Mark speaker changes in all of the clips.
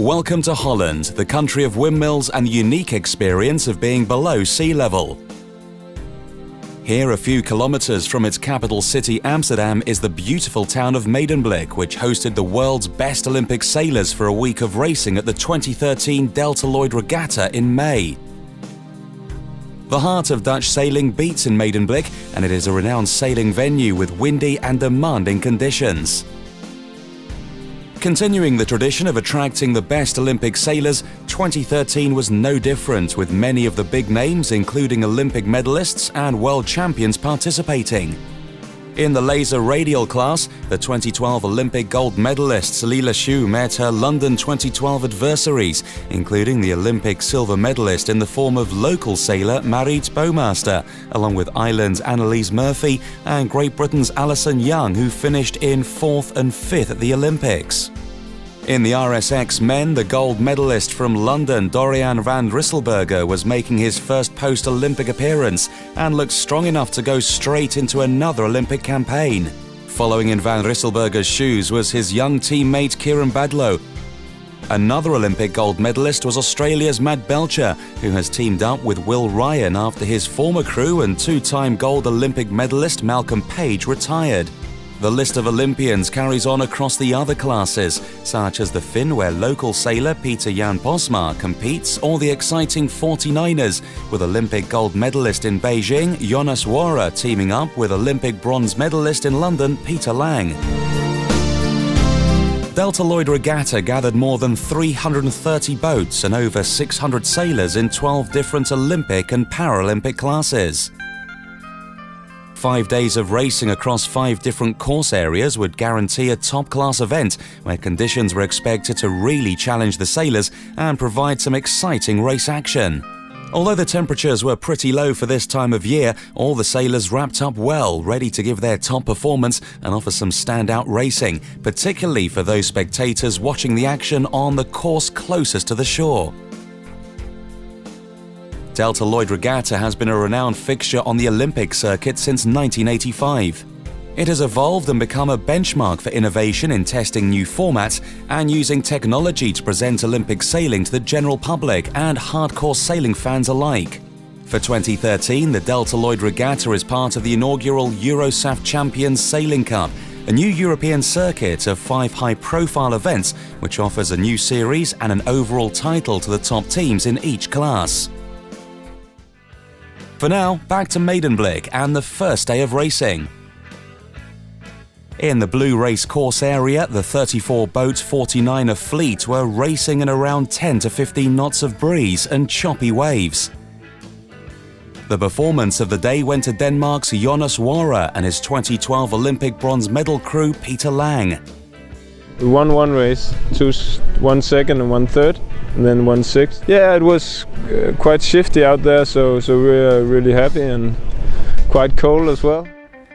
Speaker 1: Welcome to Holland, the country of windmills and the unique experience of being below sea level. Here, a few kilometers from its capital city Amsterdam, is the beautiful town of Medemblik, which hosted the world's best Olympic sailors for a week of racing at the 2013 Delta Lloyd Regatta in May. The heart of Dutch sailing beats in Medemblik, and it is a renowned sailing venue with windy and demanding conditions. Continuing the tradition of attracting the best Olympic sailors, 2013 was no different, with many of the big names, including Olympic medalists and world champions, participating. In the laser radial class, the 2012 Olympic gold medalist Leila Shu met her London 2012 adversaries, including the Olympic silver medalist in the form of local sailor Marit Bouwmaster, along with Ireland's Annalise Murphy and Great Britain's Alison Young, who finished in 4th and 5th at the Olympics. In the RSX men, the gold medalist from London, Dorian van Rijsselberghe, was making his first post-Olympic appearance and looked strong enough to go straight into another Olympic campaign. Following in van Rijsselberghe's shoes was his young teammate Kieran Badlow. Another Olympic gold medalist was Australia's Matt Belcher, who has teamed up with Will Ryan after his former crew and two-time gold Olympic medalist Malcolm Page retired. The list of Olympians carries on across the other classes, such as the Finn, where local sailor Peter Jan Posma competes, or the exciting 49ers, with Olympic gold medalist in Beijing Jonas Wara teaming up with Olympic bronze medalist in London Peter Lang. Delta Lloyd Regatta gathered more than 330 boats and over 600 sailors in 12 different Olympic and Paralympic classes. 5 days of racing across 5 different course areas would guarantee a top-class event where conditions were expected to really challenge the sailors and provide some exciting race action. Although the temperatures were pretty low for this time of year, all the sailors wrapped up well, ready to give their top performance and offer some standout racing, particularly for those spectators watching the action on the course closest to the shore. Delta Lloyd Regatta has been a renowned fixture on the Olympic circuit since 1985. It has evolved and become a benchmark for innovation in testing new formats and using technology to present Olympic sailing to the general public and hardcore sailing fans alike. For 2013, the Delta Lloyd Regatta is part of the inaugural Eurosaf Champions Sailing Cup, a new European circuit of 5 high-profile events which offers a new series and an overall title to the top teams in each class. For now, back to Medemblik and the first day of racing. In the Blue Race course area, the 34-boat 49er fleet were racing in around 10 to 15 knots of breeze and choppy waves. The performance of the day went to Denmark's Jonas Wara and his 2012 Olympic bronze medal crew Peter Lang.
Speaker 2: We won one race, 1 second and 1/3, and then 1/6. Yeah, it was quite shifty out there, so we're really happy, and quite cold as well.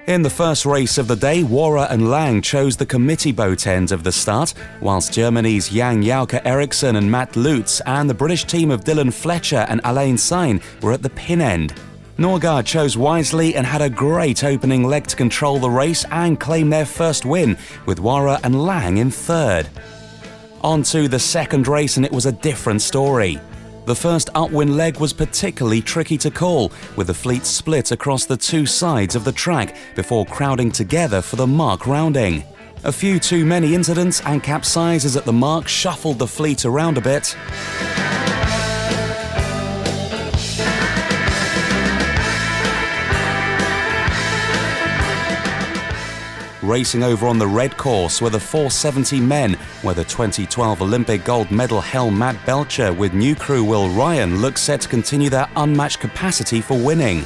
Speaker 1: In the first race of the day, Wara and Lang chose the committee boat end of the start, whilst Germany's Jan Jouke Eriksson and Matt Lutz and the British team of Dylan Fletcher and Alain Sain were at the pin end. Norgard chose wisely and had a great opening leg to control the race and claim their first win, with Wara and Lang in third. On to the second race, and it was a different story. The first upwind leg was particularly tricky to call, with the fleet split across the 2 sides of the track before crowding together for the mark rounding. A few too many incidents and capsizes at the mark shuffled the fleet around a bit. Racing over on the red course were the 470 men, where the 2012 Olympic gold medal Hell Matt Belcher with new crew Will Ryan looked set to continue their unmatched capacity for winning.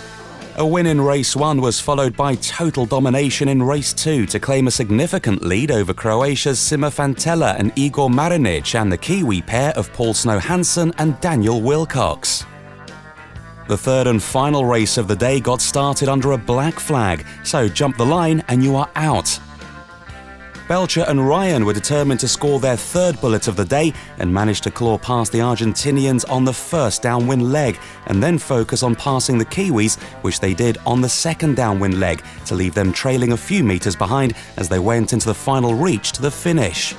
Speaker 1: A win in race 1 was followed by total domination in race 2 to claim a significant lead over Croatia's Sima Fantella and Igor Marinic and the Kiwi pair of Paul Snow Hansen and Daniel Wilcox. The third and final race of the day got started under a black flag, so jump the line and you are out. Belcher and Ryan were determined to score their third bullet of the day and managed to claw past the Argentinians on the first downwind leg and then focus on passing the Kiwis, which they did on the second downwind leg, to leave them trailing a few meters behind as they went into the final reach to the finish.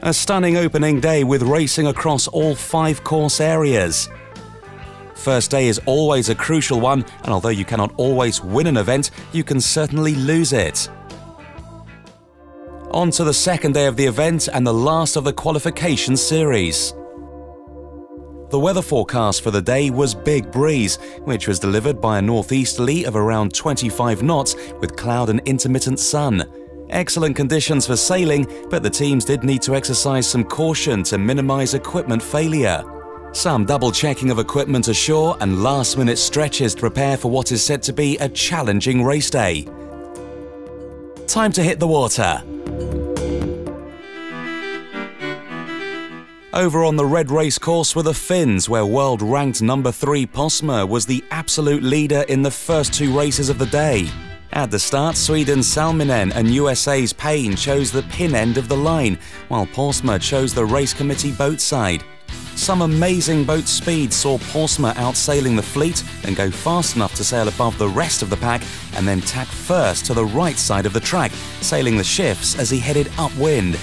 Speaker 1: A stunning opening day with racing across all 5 course areas. First day is always a crucial one, and although you cannot always win an event, you can certainly lose it. On to the second day of the event and the last of the qualification series. The weather forecast for the day was big breeze, which was delivered by a northeasterly of around 25 knots with cloud and intermittent sun. Excellent conditions for sailing, but the teams did need to exercise some caution to minimize equipment failure. Some double-checking of equipment ashore and last-minute stretches to prepare for what is said to be a challenging race day. Time to hit the water. Over on the red race course were the Finns, where world-ranked number 3 Posma was the absolute leader in the first 2 races of the day. At the start, Sweden's Salminen and USA's Payne chose the pin end of the line, while Posma chose the race committee boat side. Some amazing boat speed saw Posma outsailing the fleet and go fast enough to sail above the rest of the pack and then tack first to the right side of the track, sailing the shifts as he headed upwind.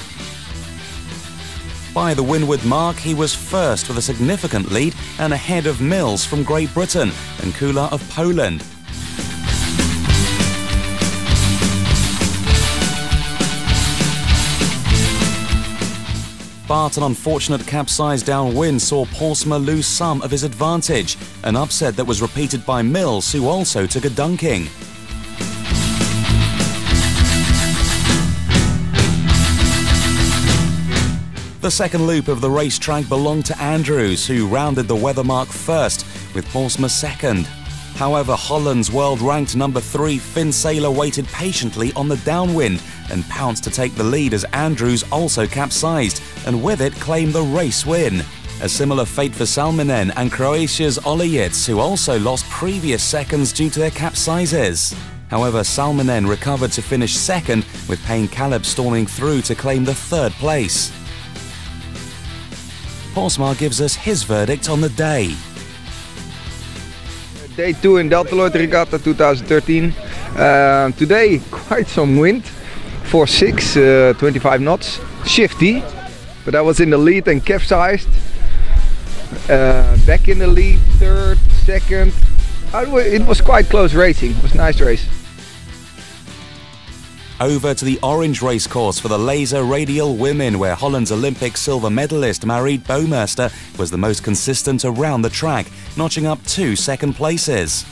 Speaker 1: By the windward mark, he was first with a significant lead and ahead of Mills from Great Britain and Kula of Poland. But an unfortunate capsize downwind saw Posma lose some of his advantage, an upset that was repeated by Mills, who also took a dunking. The second loop of the racetrack belonged to Andrews, who rounded the weather mark first, with Posma second. However, Holland's world-ranked number 3 Finn sailor waited patiently on the downwind and pounced to take the lead as Andrews also capsized, and with it claimed the race win. A similar fate for Salminen and Croatia's Olejic, who also lost previous seconds due to their capsizes. However, Salminen recovered to finish second, with Payne Caleb storming through to claim the 3rd place. Posma gives us his verdict on the day.
Speaker 3: Day 2 in Delta Lloyd Regatta 2013. Today quite some wind, 4-6, 25 knots, shifty, but I was in the lead and capsized. Back in the lead, 3rd, 2nd. It was quite close racing, it was a nice race.
Speaker 1: Over to the orange race course for the laser radial women, where Holland's Olympic silver medalist Marit Bouwmeester was the most consistent around the track, notching up 2 second places.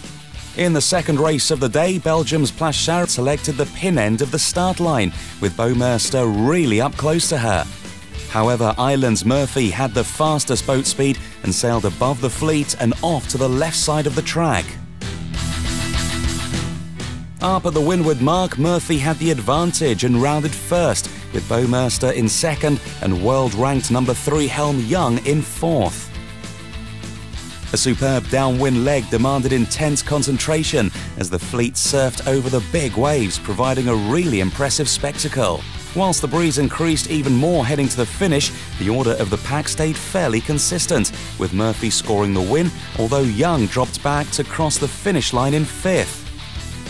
Speaker 1: In the second race of the day, Belgium's Plachard selected the pin end of the start line, with Bouwmeester really up close to her. However, Ireland's Murphy had the fastest boat speed and sailed above the fleet and off to the left side of the track. Up at the windward mark, Murphy had the advantage and rounded first, with Bouwmeester in second and world-ranked number 3 Helm Young in 4th. A superb downwind leg demanded intense concentration as the fleet surfed over the big waves, providing a really impressive spectacle. Whilst the breeze increased even more heading to the finish, the order of the pack stayed fairly consistent, with Murphy scoring the win, although Young dropped back to cross the finish line in 5th.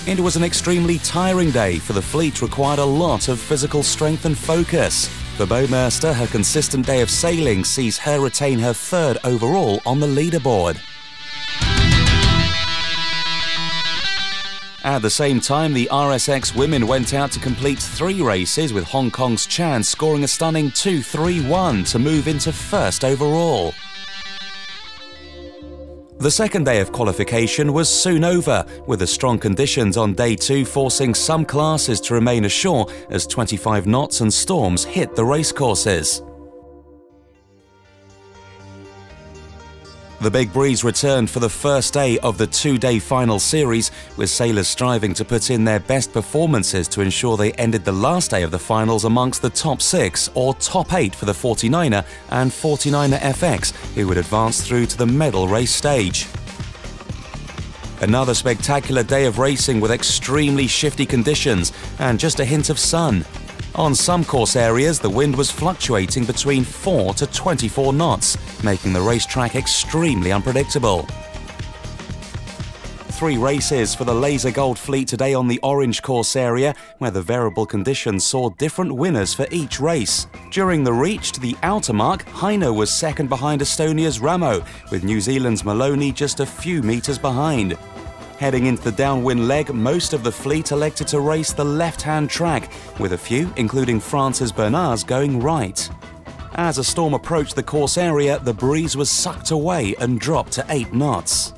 Speaker 1: It was an extremely tiring day, for the fleet required a lot of physical strength and focus. For Bouwmeester, her consistent day of sailing sees her retain her 3rd overall on the leaderboard. At the same time, the RSX women went out to complete 3 races, with Hong Kong's Chan scoring a stunning 2-3-1 to move into 1st overall. The second day of qualification was soon over, with the strong conditions on day 2 forcing some classes to remain ashore as 25 knots and storms hit the racecourses. The big breeze returned for the first day of the 2-day final series, with sailors striving to put in their best performances to ensure they ended the last day of the finals amongst the top 6 or top 8 for the 49er and 49er FX, who would advance through to the medal race stage. Another spectacular day of racing with extremely shifty conditions and just a hint of sun. On some course areas, the wind was fluctuating between 4 to 24 knots, making the racetrack extremely unpredictable. 3 races for the Laser Gold fleet today on the orange course area, where the variable conditions saw different winners for each race. During the reach to the outer mark, Heine was second behind Estonia's Ramo, with New Zealand's Maloney just a few metres behind. Heading into the downwind leg, most of the fleet elected to race the left-hand track, with a few, including France's Bernard's, going right. As a storm approached the course area, the breeze was sucked away and dropped to 8 knots.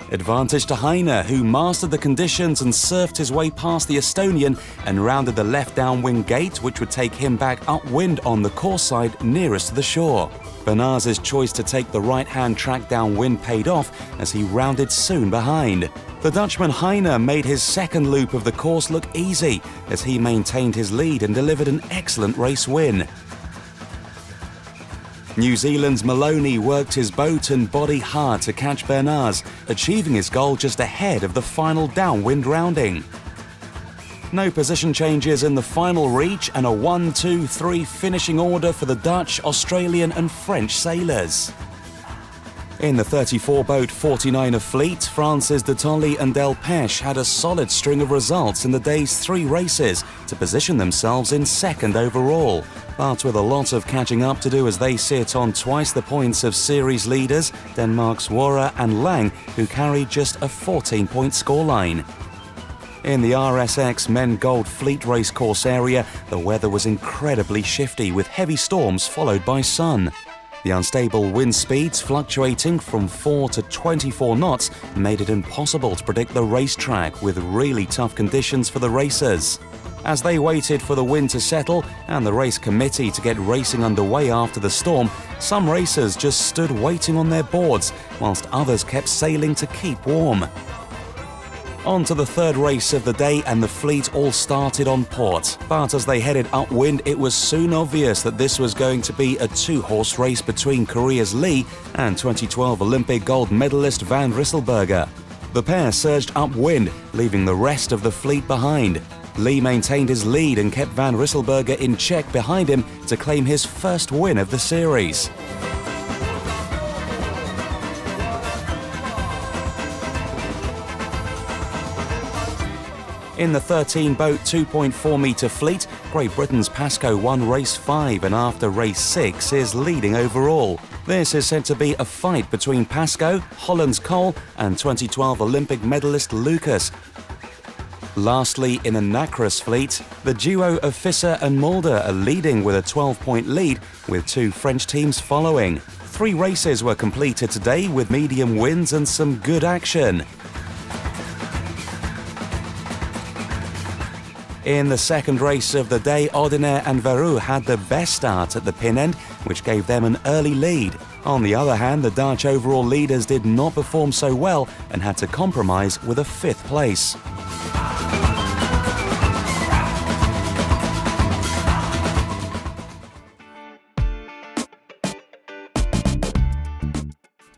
Speaker 1: Advantage to Heine, who mastered the conditions and surfed his way past the Estonian and rounded the left downwind gate, which would take him back upwind on the course side nearest to the shore. Bernard's choice to take the right-hand track downwind paid off as he rounded soon behind. The Dutchman Heine made his second loop of the course look easy as he maintained his lead and delivered an excellent race win. New Zealand's Maloney worked his boat and body hard to catch Bernard's, achieving his goal just ahead of the final downwind rounding. No position changes in the final reach and a 1-2-3 finishing order for the Dutch, Australian and French sailors. In the 34-boat 49er fleet, France's de Tolly and Delpech had a solid string of results in the day's 3 races to position themselves in second overall, but with a lot of catching up to do as they sit on twice the points of series leaders Denmark's Wara and Lang, who carried just a 14-point scoreline. In the RSX Men Gold Fleet Race course area, the weather was incredibly shifty with heavy storms followed by sun. The unstable wind speeds, fluctuating from 4 to 24 knots, made it impossible to predict the racetrack with really tough conditions for the racers. As they waited for the wind to settle and the race committee to get racing underway after the storm, some racers just stood waiting on their boards, whilst others kept sailing to keep warm. On to the third race of the day and the fleet all started on port. But as they headed upwind, it was soon obvious that this was going to be a 2-horse race between Korea's Lee and 2012 Olympic gold medalist Van Rysselberghe. The pair surged upwind, leaving the rest of the fleet behind. Lee maintained his lead and kept Van Rysselberghe in check behind him to claim his first win of the series. In the 13-boat 2.4-metre fleet, Great Britain's Pascoe won race 5 and after race 6 is leading overall. This is said to be a fight between Pascoe, Holland's Cole and 2012 Olympic medalist Lucas. Lastly, in the Icarus fleet, the duo of Visser and Mulder are leading with a 12-point lead, with 2 French teams following. 3 races were completed today with medium winds and some good action. In the second race of the day, Ordinaire and Veru had the best start at the pin end, which gave them an early lead. On the other hand, the Dutch overall leaders did not perform so well and had to compromise with a 5th place.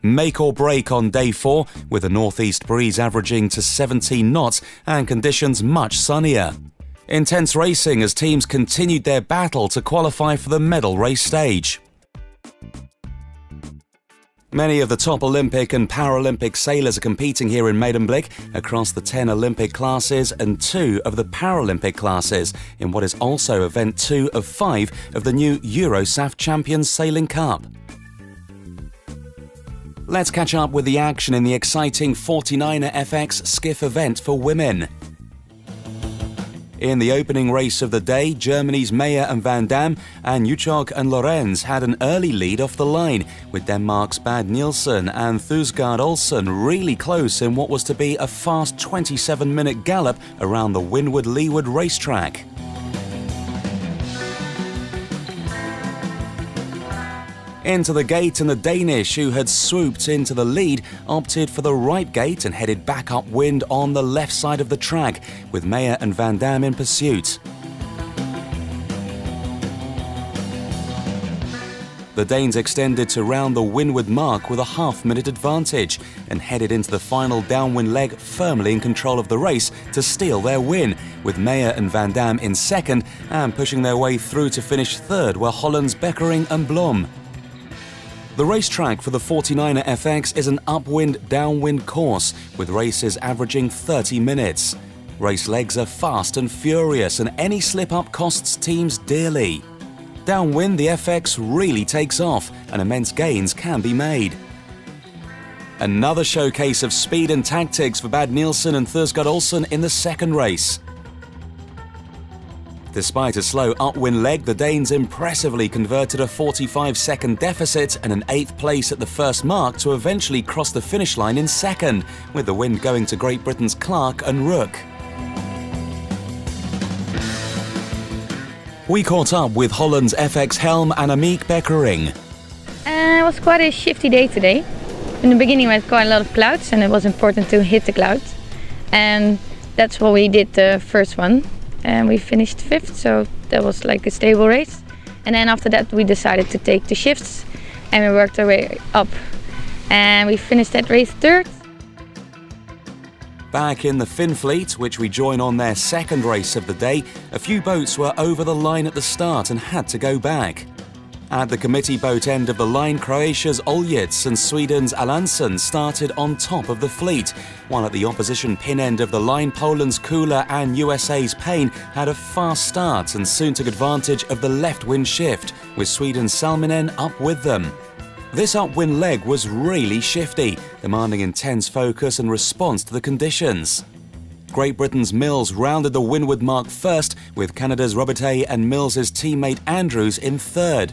Speaker 1: Make or break on day 4, with a northeast breeze averaging to 17 knots and conditions much sunnier. Intense racing as teams continued their battle to qualify for the medal race stage. Many of the top Olympic and Paralympic sailors are competing here in Medemblik across the 10 Olympic classes and 2 of the Paralympic classes in what is also event 2 of 5 of the new Eurosaf Champions Sailing Cup. Let's catch up with the action in the exciting 49er FX skiff event for women. In the opening race of the day, Germany's Meyer and Van Dam and Uchog and Lorenz had an early lead off the line, with Denmark's Bad Nielsen and Thusgaard Olsen really close in what was to be a fast 27-minute gallop around the windward-leeward racetrack. Into the gate, and the Danish, who had swooped into the lead, opted for the right gate and headed back upwind on the left side of the track, with Meyer and Van Dam in pursuit. The Danes extended to round the windward mark with a half-minute advantage and headed into the final downwind leg firmly in control of the race to steal their win, with Meyer and Van Dam in second and pushing their way through to finish third were Holland's Beckering and Blom. The racetrack for the 49er FX is an upwind-downwind course with races averaging 30 minutes. Race legs are fast and furious, and any slip-up costs teams dearly. Downwind, the FX really takes off, and immense gains can be made. Another showcase of speed and tactics for Bad Nielsen and Thursgaard Olsen in the second race. Despite a slow upwind leg, the Danes impressively converted a 45-second deficit and an 8th place at the first mark to eventually cross the finish line in second, with the win going to Great Britain's Clark and Rook. We caught up with Holland's FX Helm Annemiek Bekkering.
Speaker 4: It was quite a shifty day today. In the beginning we had quite a lot of clouds and it was important to hit the clouds. And that's what we did the first one. And we finished 5th, so that was like a stable race. And then after that we decided to take the shifts and we worked our way up. And we finished that race 3rd.
Speaker 1: Back in the Finn fleet, which we join on their second race of the day, a few boats were over the line at the start and had to go back. At the committee boat end of the line, Croatia's Oljets and Sweden's Alanson started on top of the fleet, while at the opposition pin end of the line, Poland's Kula and USA's Payne had a fast start and soon took advantage of the left wind shift, with Sweden's Salminen up with them. This upwind leg was really shifty, demanding intense focus and response to the conditions. Great Britain's Mills rounded the windward mark first, with Canada's Robertet and Mills's teammate Andrews in 3rd.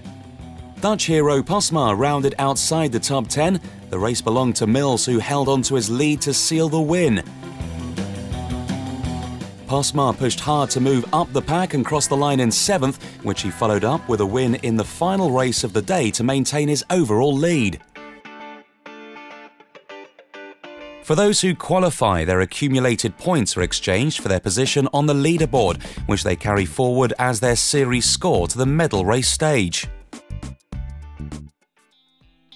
Speaker 1: Dutch hero Posma rounded outside the top 10. The race belonged to Mills, who held on to his lead to seal the win. Posma pushed hard to move up the pack and crossed the line in 7th, which he followed up with a win in the final race of the day to maintain his overall lead. For those who qualify, their accumulated points are exchanged for their position on the leaderboard, which they carry forward as their series score to the medal race stage.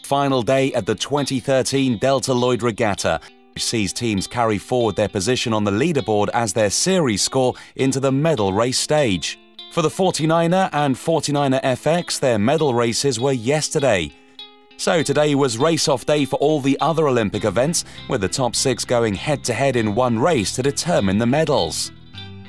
Speaker 1: Final day at the 2013 Delta Lloyd Regatta, which sees teams carry forward their position on the leaderboard as their series score into the medal race stage. For the 49er and 49er FX, their medal races were yesterday. So today was race-off day for all the other Olympic events, with the top 6 going head-to-head in one race to determine the medals.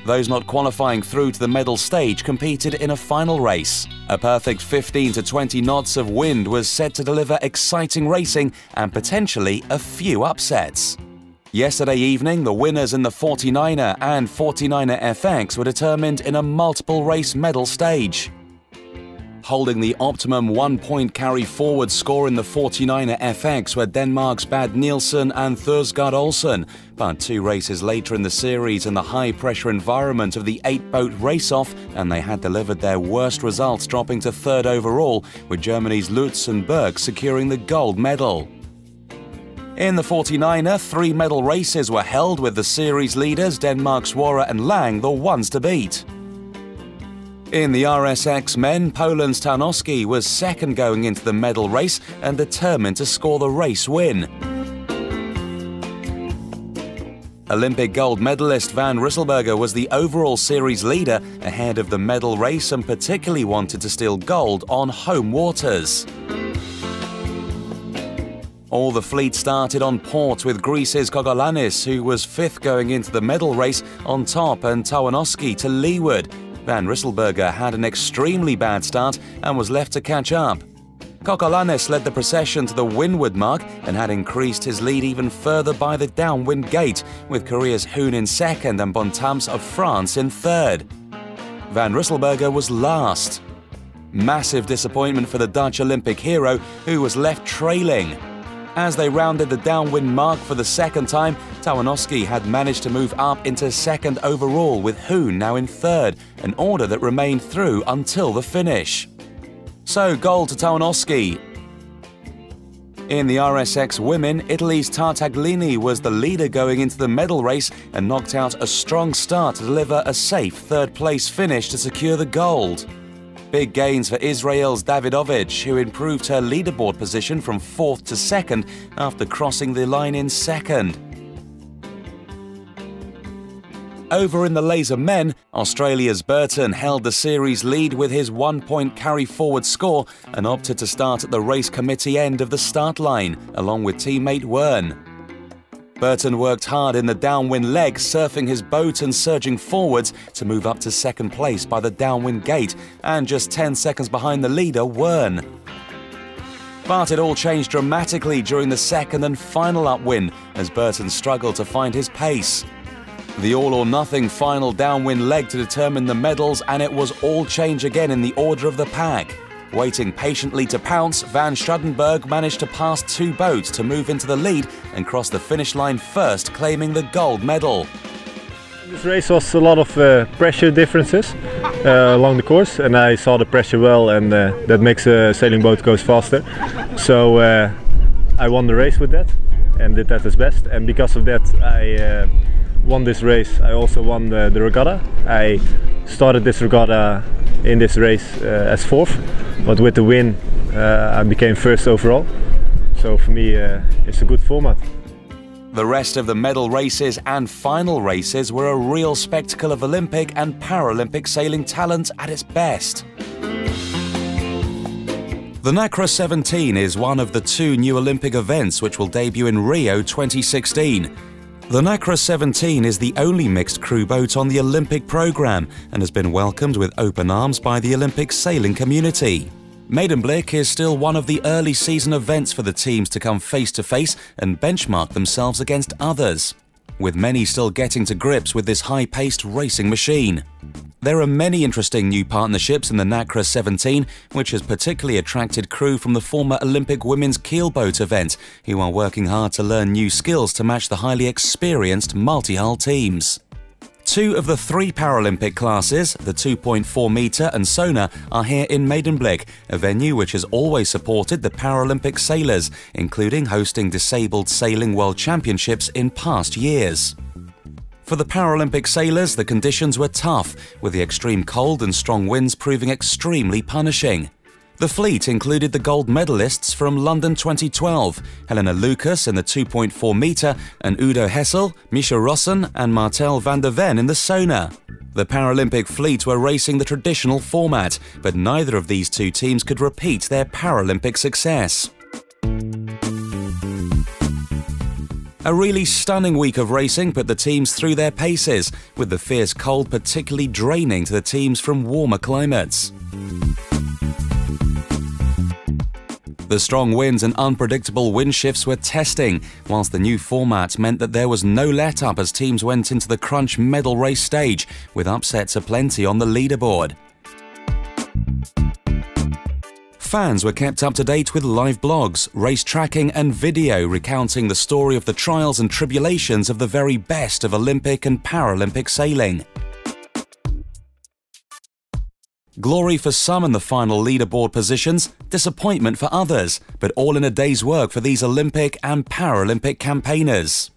Speaker 1: Those not qualifying through to the medal stage competed in a final race. A perfect 15 to 20 knots of wind was said to deliver exciting racing and potentially a few upsets. Yesterday evening, the winners in the 49er and 49er FX were determined in a multiple race medal stage. Holding the optimum 1-point carry-forward score in the 49er FX were Denmark's Bad Nielsen and Thursgaard Olsen, but 2 races later in the series in the high-pressure environment of the 8-boat race-off, and they had delivered their worst results, dropping to 3rd overall, with Germany's Lutz and Berg securing the gold medal. In the 49er, 3 medal races were held, with the series leaders Denmark's Wara and Lang the ones to beat. In the RSX men, Poland's Tarnowski was second going into the medal race and determined to score the race win. Olympic gold medalist Van Rysselberger was the overall series leader ahead of the medal race and particularly wanted to steal gold on home waters. All the fleet started on port, with Greece's Kogolanis, who was 5th going into the medal race, on top, and Tarnowski to leeward. Van Rysselberger had an extremely bad start and was left to catch up. Kogolanis led the procession to the windward mark and had increased his lead even further by the downwind gate, with Korea's Hoon in 2nd and Bontemps of France in 3rd. Van Rysselberger was last. Massive disappointment for the Dutch Olympic hero, who was left trailing. As they rounded the downwind mark for the second time, Tarnowski had managed to move up into 2nd overall, with Hoon now in 3rd, an order that remained through until the finish. So gold to Tarnowski. In the RSX women, Italy's Tartaglini was the leader going into the medal race and knocked out a strong start to deliver a safe 3rd place finish to secure the gold. Big gains for Israel's Davidovich, who improved her leaderboard position from 4th to 2nd after crossing the line in 2nd. Over in the laser men, Australia's Burton held the series lead with his 1-point carry-forward score and opted to start at the race committee end of the start line, along with teammate Wern. Burton worked hard in the downwind leg, surfing his boat and surging forwards to move up to second place by the downwind gate, and just 10 seconds behind the leader, Wern. But it all changed dramatically during the second and final upwind as Burton struggled to find his pace. The all-or-nothing final downwind leg to determine the medals, and it was all change again in the order of the pack. Waiting patiently to pounce, Van Schuddenberg managed to pass 2 boats to move into the lead and cross the finish line first, claiming the gold medal.
Speaker 5: This race was a lot of pressure differences along the course, and I saw the pressure well, and that makes a sailing boat goes faster. So I won the race with that and did that as best, and because of that I won this race. I also won the regatta. I started this regatta in this race as 4th, but with the win I became 1st overall. So for me it's a good format.
Speaker 1: The rest of the medal races and final races were a real spectacle of Olympic and Paralympic sailing talent at its best. The Icarus 17 is one of the 2 new Olympic events which will debut in Rio 2016. The Icarus 17 is the only mixed crew boat on the Olympic programme and has been welcomed with open arms by the Olympic sailing community. Medemblik is still one of the early season events for the teams to come face to face and benchmark themselves against others, with many still getting to grips with this high-paced racing machine. There are many interesting new partnerships in the Icarus 17, which has particularly attracted crew from the former Olympic women's keelboat event, who are working hard to learn new skills to match the highly experienced multi-hull teams. 2 of the 3 Paralympic classes, the 2.4 metre and Sona, are here in Medemblik, a venue which has always supported the Paralympic sailors, including hosting Disabled Sailing World Championships in past years. For the Paralympic sailors, the conditions were tough, with the extreme cold and strong winds proving extremely punishing. The fleet included the gold medalists from London 2012, Helena Lucas in the 2.4 metre and Udo Hessel, Misha Rossen and Martel van der Ven in the Sona. The Paralympic fleet were racing the traditional format, but neither of these 2 teams could repeat their Paralympic success. A really stunning week of racing put the teams through their paces, with the fierce cold particularly draining to the teams from warmer climates. The strong winds and unpredictable wind shifts were testing, whilst the new format meant that there was no let-up as teams went into the crunch medal race stage, with upsets aplenty on the leaderboard. Fans were kept up to date with live blogs, race tracking and video recounting the story of the trials and tribulations of the very best of Olympic and Paralympic sailing. Glory for some in the final leaderboard positions, disappointment for others, but all in a day's work for these Olympic and Paralympic campaigners.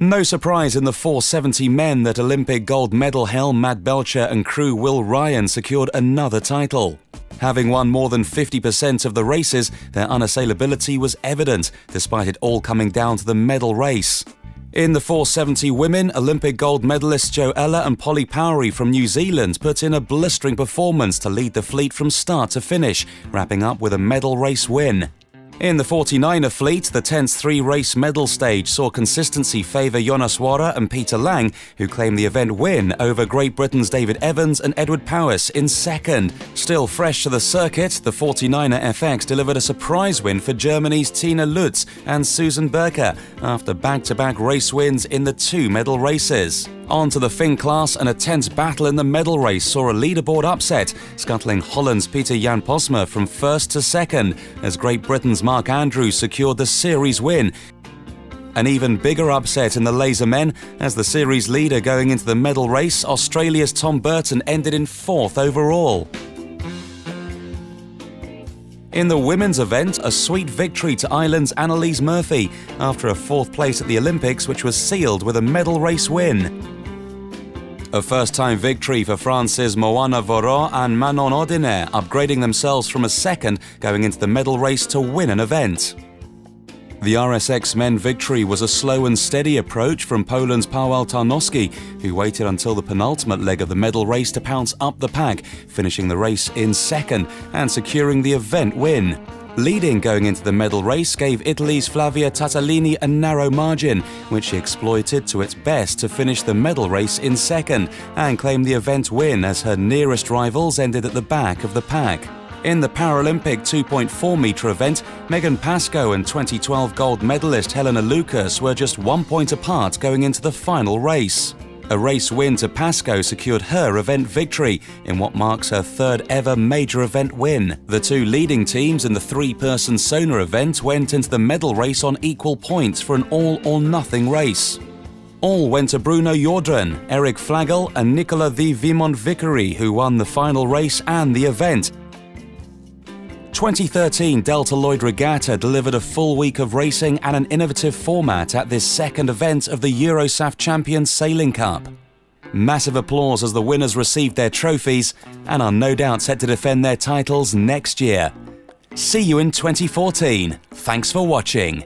Speaker 1: No surprise in the 470 men that Olympic gold medal Helm Matt Belcher and crew Will Ryan secured another title. Having won more than 50% of the races, their unassailability was evident, despite it all coming down to the medal race. In the 470 women, Olympic gold medalists Jo Ella and Polly Powery from New Zealand put in a blistering performance to lead the fleet from start to finish, wrapping up with a medal race win. In the 49er fleet, the tense 3-race medal stage saw consistency favour Jonas Warra and Peter Lang, who claimed the event win over Great Britain's David Evans and Edward Powys in second. Still fresh to the circuit, the 49er FX delivered a surprise win for Germany's Tina Lutz and Susan Berker after back-to-back race wins in the 2 medal races. On to the Finn class, and a tense battle in the medal race saw a leaderboard upset, scuttling Holland's Peter Jan Posma from 1st to 2nd, as Great Britain's Mark Andrews secured the series win. An even bigger upset in the laser men, as the series leader going into the medal race, Australia's Tom Burton, ended in 4th overall. In the women's event, a sweet victory to Ireland's Annalise Murphy after a 4th place at the Olympics, which was sealed with a medal race win. A first-time victory for France's Moana Voro and Manon Ordinaire, upgrading themselves from a 2nd going into the medal race to win an event. The RSX men victory was a slow and steady approach from Poland's Paweł Tarnowski, who waited until the penultimate leg of the medal race to pounce up the pack, finishing the race in second and securing the event win. Leading going into the medal race gave Italy's Flavia Tattalini a narrow margin, which she exploited to its best to finish the medal race in second and claim the event win as her nearest rivals ended at the back of the pack. In the Paralympic 2.4-metre event, Megan Pascoe and 2012 gold medalist Helena Lucas were just 1 point apart going into the final race. A race win to Pascoe secured her event victory in what marks her third ever major event win. The two leading teams in the three-person Sona event went into the medal race on equal points for an all-or-nothing race. All went to Bruno Jordren, Eric Flagel and Nicola the Vimont Vickery, who won the final race and the event. 2013 Delta Lloyd Regatta delivered a full week of racing and an innovative format at this second event of the Eurosaf Champions Sailing Cup. Massive applause as the winners received their trophies and are no doubt set to defend their titles next year. See you in 2014. Thanks for watching.